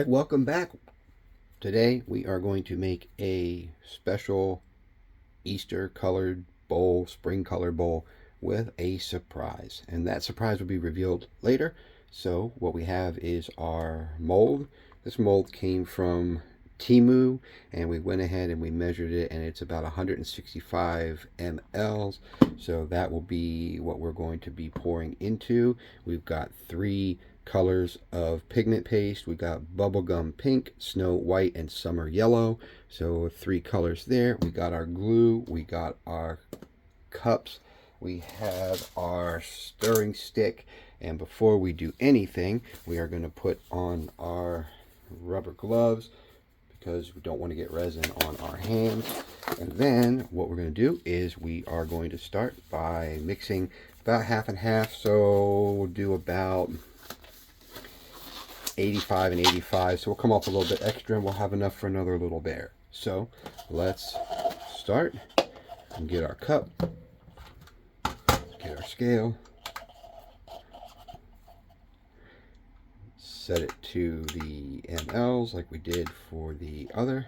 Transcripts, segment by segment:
right, welcome back. Today we are going to make a special Easter colored bowl, spring colored bowl with a surprise. And that surprise will be revealed later. So what we have is our mold. This mold came from Temu, and we went ahead and we measured it, and it's about 165 mLs. So that will be what we're going to be pouring into. We've got 3 colors of pigment paste. We got bubblegum pink, snow white, and summer yellow. So 3 colors there. We got our glue. We got our cups. We have our stirring stick. And before we do anything, we are going to put on our rubber gloves because we don't want to get resin on our hands. And then what we're going to do is we are going to start by mixing about half and half. So we'll do about 85 and 85, so we'll come up a little bit extra and we'll have enough for another little bear. So let's start and get our cup, get our scale, set it to the mLs like we did for the other,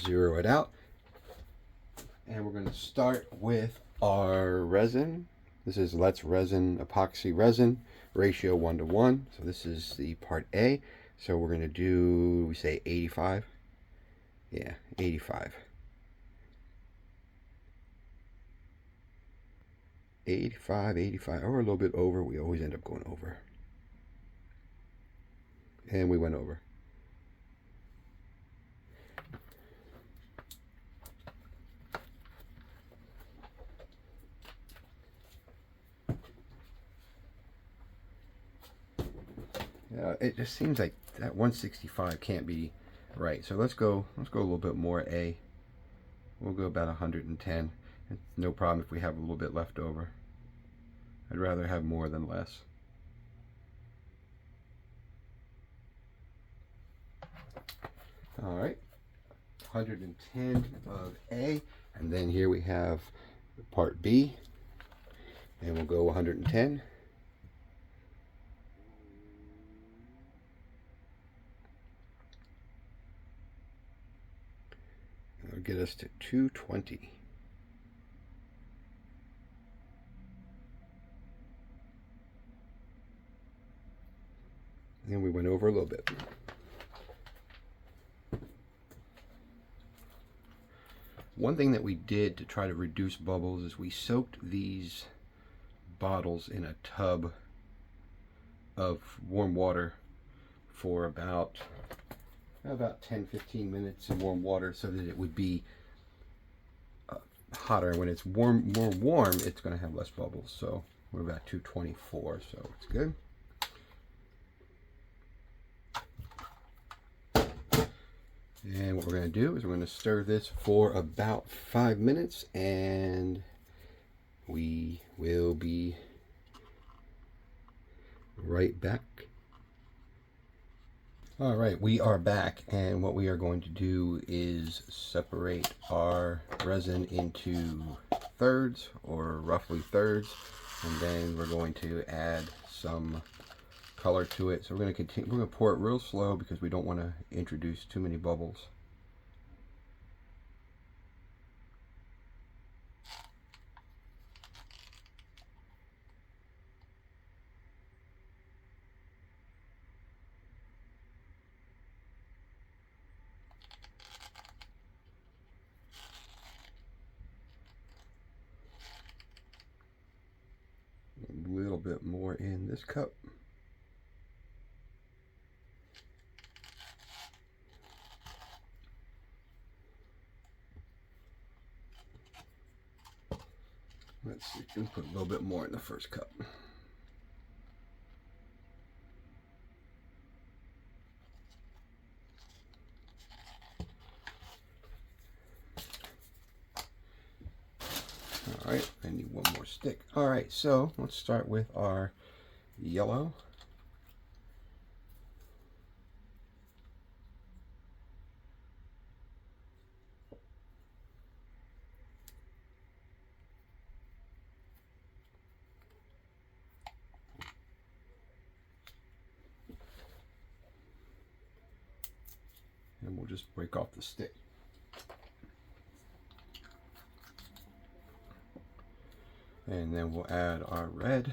zero it out, and we're going to start with our resin. This is Let's Resin epoxy resin, ratio 1:1. So this is the part A. So we're going to do, we say 85. Yeah, 85. 85, 85, or a little bit over. We always end up going over. And we went over. It just seems like that 165 can't be right. So let's go a little bit more A. We'll go about 110. It's no problem if we have a little bit left over. I'd rather have more than less. All right, 110 of A, and then here we have part B, and we'll go 110. That'll get us to 220. And we went over a little bit. One thing that we did to try to reduce bubbles is we soaked these bottles in a tub of warm water for about 10-15 minutes in warm water so that it would be hotter. When it's more warm, it's going to have less bubbles. So we're about 224, so it's good. And what we're going to do is we're going to stir this for about 5 minutes, and we will be right back. All right, we are back, and what we are going to do is separate our resin into thirds, or roughly thirds, and then we're going to add some color to it. So we're going to continue. We're going to pour it real slow because we don't want to introduce too many bubbles. A little bit more in this cup. Let's see, we can put a little bit more in the first cup. All right, I need one more stick. All right, so let's start with our yellow. and we'll just break off the stick. And then we'll add our red.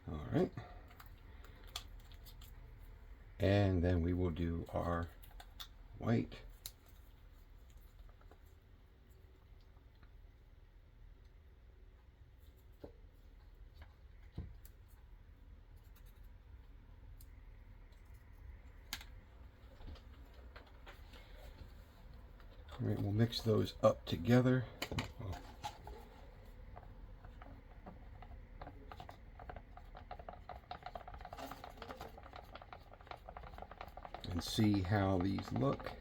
All right. And then we will do our white. All right, we'll mix those up together. And see how these look.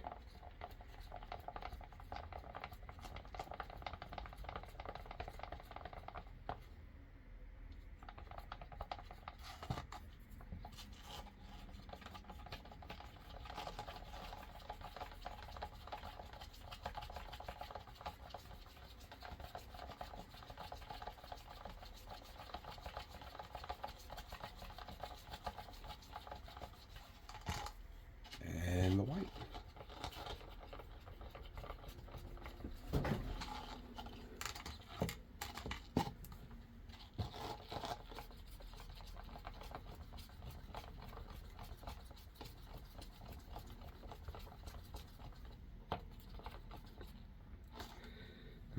And the white.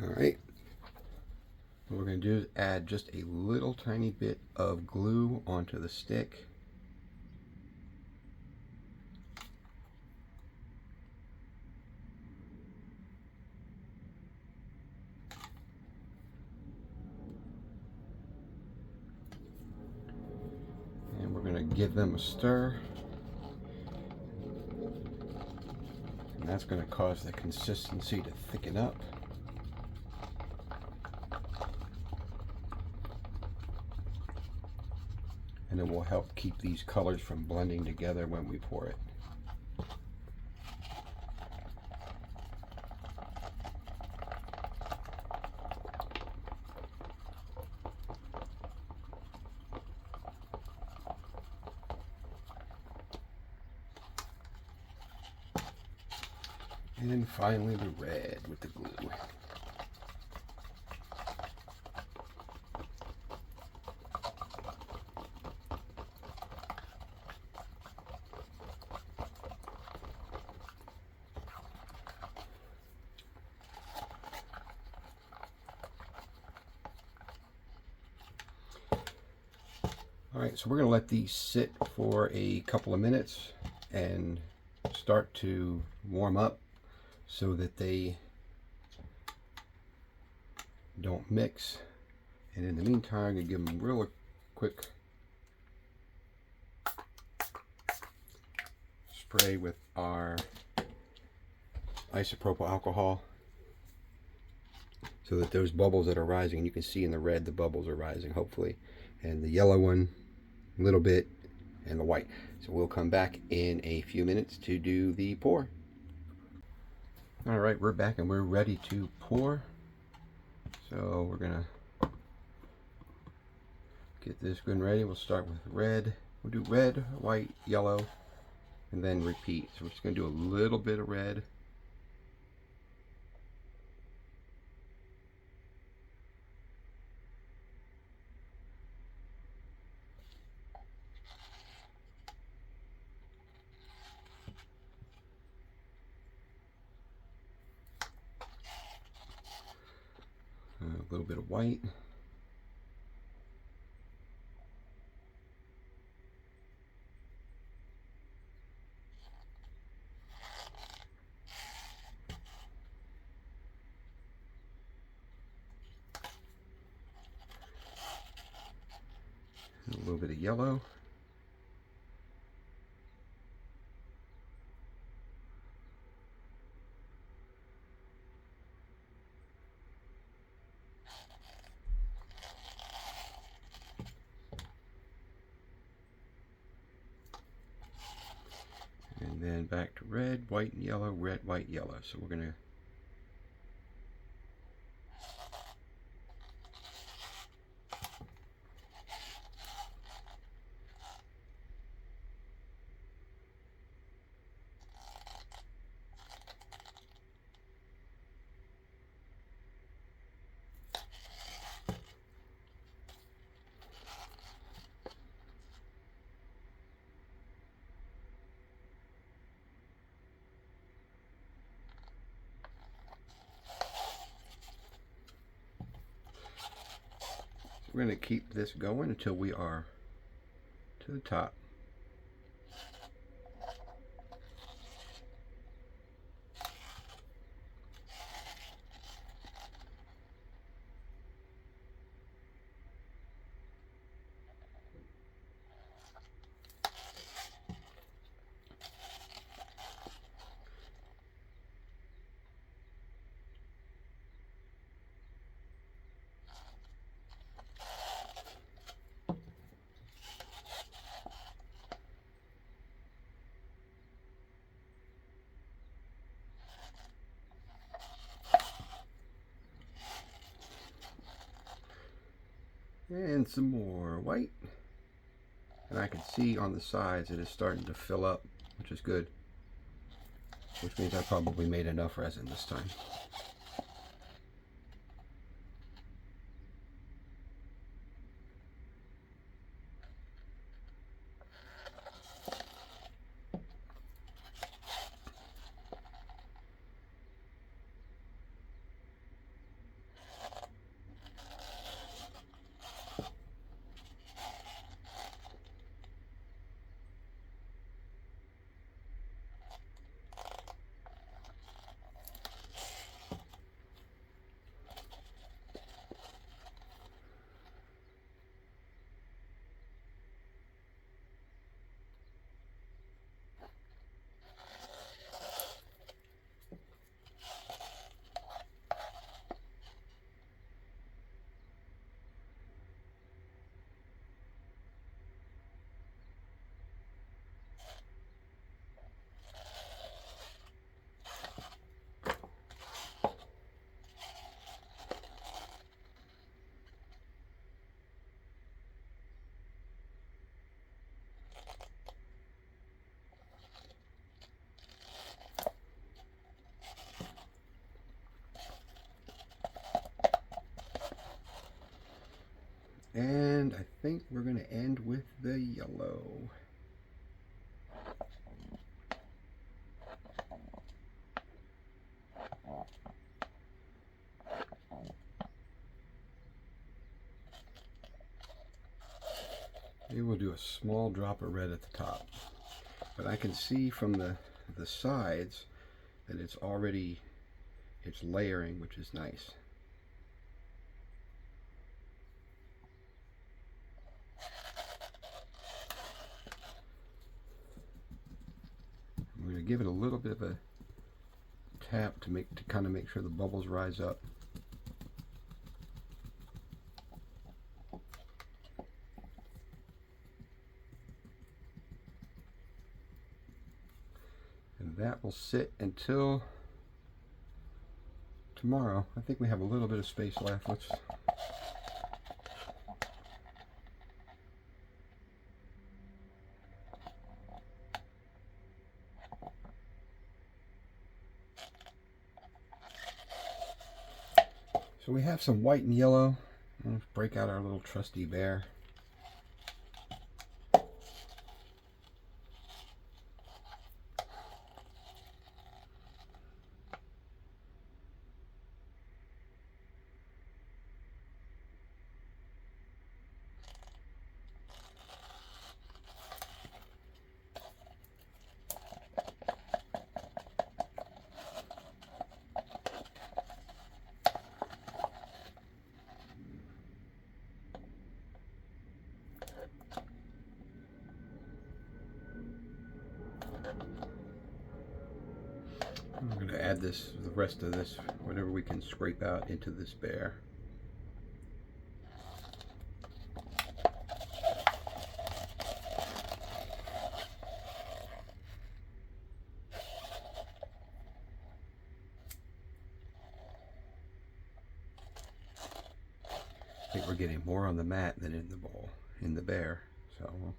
All right. What we're going to do is add just a little tiny bit of glue onto the stick. And we're going to give them a stir. And that's going to cause the consistency to thicken up. And it will help keep these colors from blending together when we pour it. And then finally the red with the glue. All right, so we're going to let these sit for a couple of minutes and start to warm up so that they don't mix. And in the meantime, I'm going to give them a real quick spray with our isopropyl alcohol so that those bubbles that are rising, and you can see in the red the bubbles are rising hopefully, and the yellow one a little bit, and the white. So we'll come back in a few minutes to do the pour. All right, we're back and we're ready to pour. So we're gonna get this good and ready. We'll start with red. We'll do red, white, yellow, and then repeat. So we're just gonna do a little bit of red. A little bit of white. And a little bit of yellow. then back to red, white, and yellow, red, white, yellow. So we're going to we're going to keep this going until we are to the top. And some more white. And I can see on the sides it is starting to fill up, which is good. Which means I probably made enough resin this time. And I think we're going to end with the yellow. Maybe we'll do a small drop of red at the top. But I can see from the sides that it's layering, which is nice. We're going to give it a little bit of a tap to kind of make sure the bubbles rise up. And that will sit until tomorrow. I think we have a little bit of space left. Let's So we have some white and yellow. Let's break out our little trusty bear. I'm going to add the rest of this, whatever we can scrape out, into this bear. think we're getting more on the mat than in the bowl, in the bear. So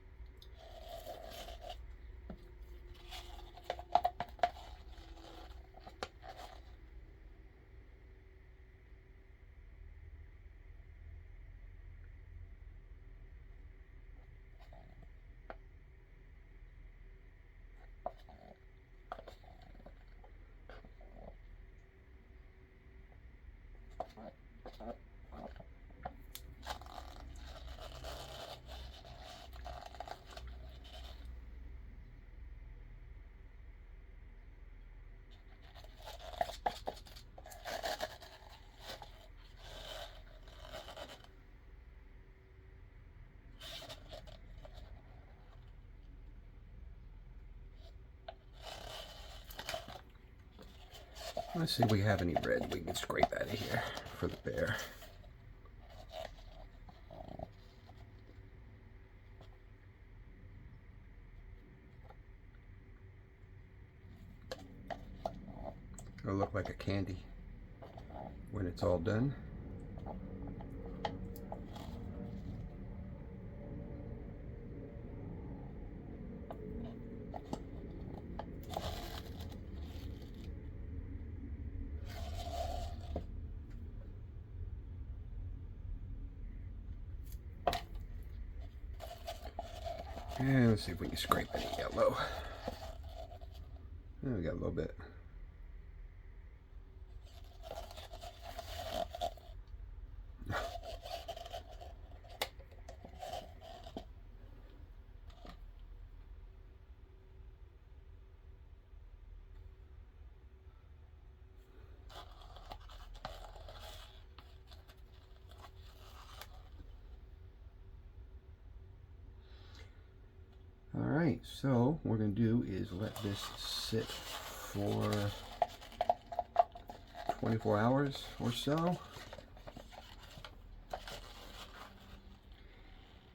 let's see if we have any red we can scrape out of here for the bear. It'll look like a candy when it's all done. And let's see if we can scrape any yellow. Oh, we got a little bit. Alright, so what we're going to do is let this sit for 24 hours or so.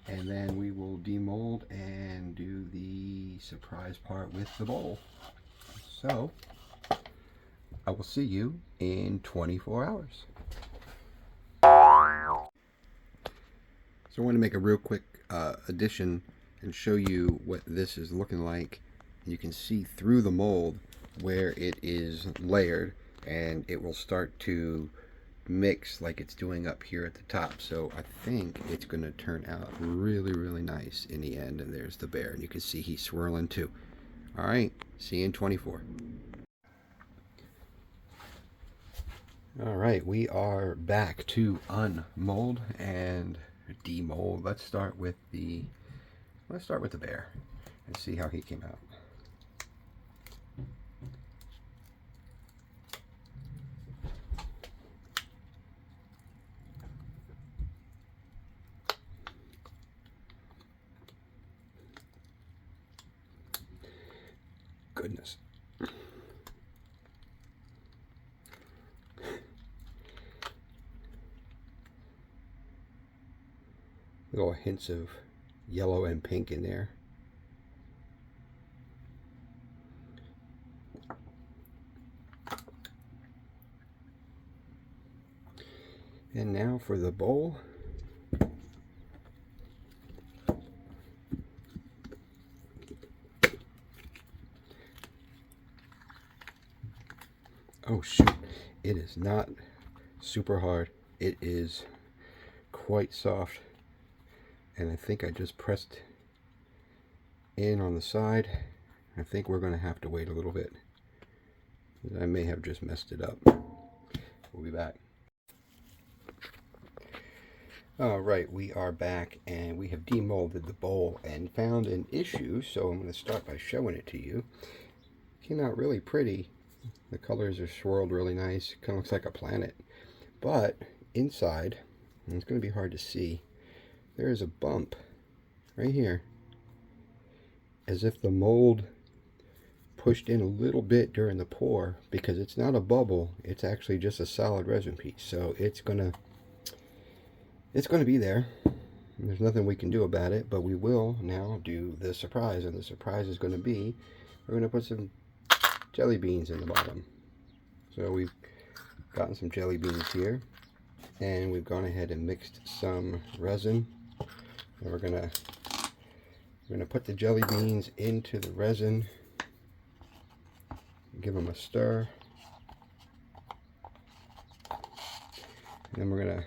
And then we will demold and do the surprise part with the bowl. So, I will see you in 24 hours. So I want to make a real quick addition and show you what this is looking like. You can see through the mold where it is layered, and it will start to mix like it's doing up here at the top. So I think it's going to turn out really nice in the end. And there's the bear, and you can see he's swirling too. All right, see you in 24. All right, we are back to unmold and demold. Let's start with the bear and see how he came out. Goodness. Little hints of yellow and pink in there. And now for the bowl. Oh shoot, it is not super hard. It is quite soft. And I think I just pressed in on the side. I think we're going to have to wait a little bit. I may have just messed it up. We'll be back. Alright, we are back, and we have demolded the bowl and found an issue, so I'm going to start by showing it to you. Came out really pretty. The colors are swirled really nice. Kind of looks like a planet. But inside, and it's going to be hard to see, there is a bump right here, as if the mold pushed in a little bit during the pour, because it's not a bubble, it's actually just a solid resin piece. So it's gonna be there. There's nothing we can do about it, but we will now do the surprise, and the surprise is going to be, we're going to put some jelly beans in the bottom. So we've gotten some jelly beans here. And we've gone ahead and mixed some resin. And we're gonna put the jelly beans into the resin. Give them a stir. And then we're gonna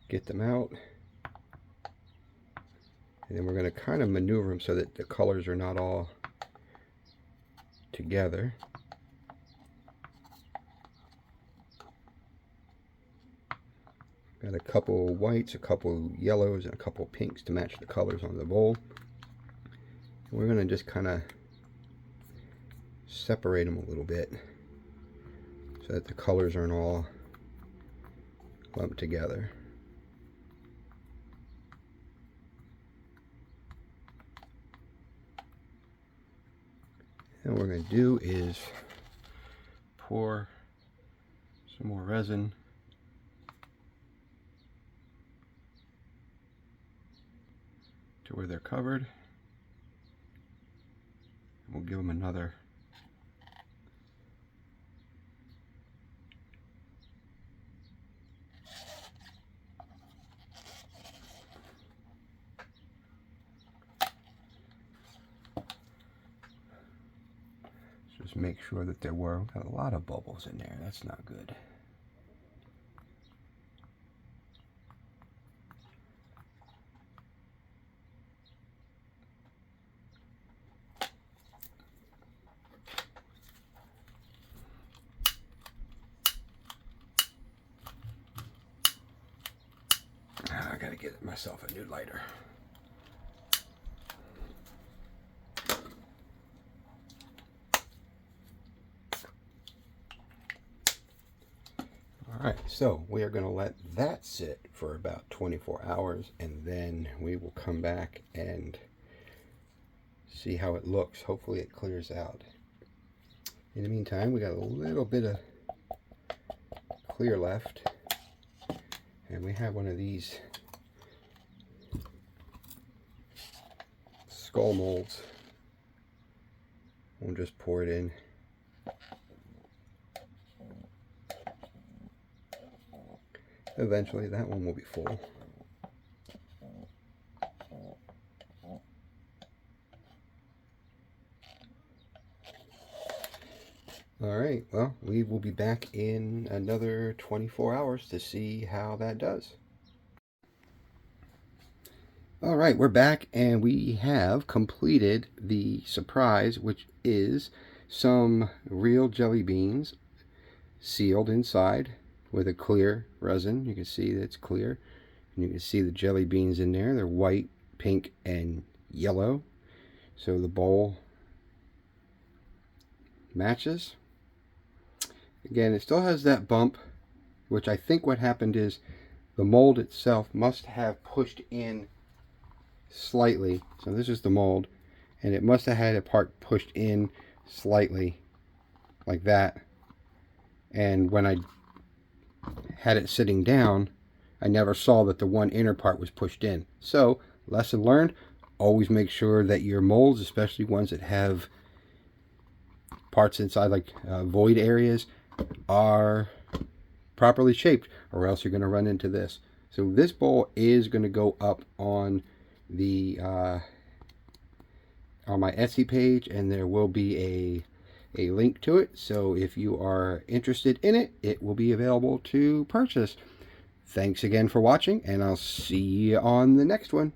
get them out. And then we're going to kind of maneuver them so that the colors are not all together. Got a couple whites, a couple yellows, and a couple pinks to match the colors on the bowl. And we're going to just kind of separate them a little bit so that the colors aren't all lumped together. And what we're going to do is pour some more resin to where they're covered. And we'll give them another just make sure that there were got a lot of bubbles in there. That's not good. I gotta get myself a new lighter. Alright, so we are going to let that sit for about 24 hours and then we will come back and see how it looks. Hopefully it clears out. In the meantime, we got a little bit of clear left and we have one of these skull molds. We'll just pour it in. Eventually that one will be full. Alright, well, we will be back in another 24 hours to see how that does. Alright, we're back and we have completed the surprise, which is some real jelly beans sealed inside with a clear resin. You can see that it's clear. And you can see the jelly beans in there. They're white, pink, and yellow. So the bowl matches. Again, it still has that bump, which I think what happened is the mold itself must have pushed in slightly. So this is the mold, and it must have had a part pushed in slightly like that. And when I had it sitting down, I never saw that the one inner part was pushed in. So, lesson learned, always make sure that your molds, especially ones that have parts inside like void areas, are properly shaped, or else you're going to run into this. So this bowl is going to go up on the on my Etsy page, and there will be a link to it. So if you are interested in it, it will be available to purchase. Thanks again for watching, and I'll see you on the next one.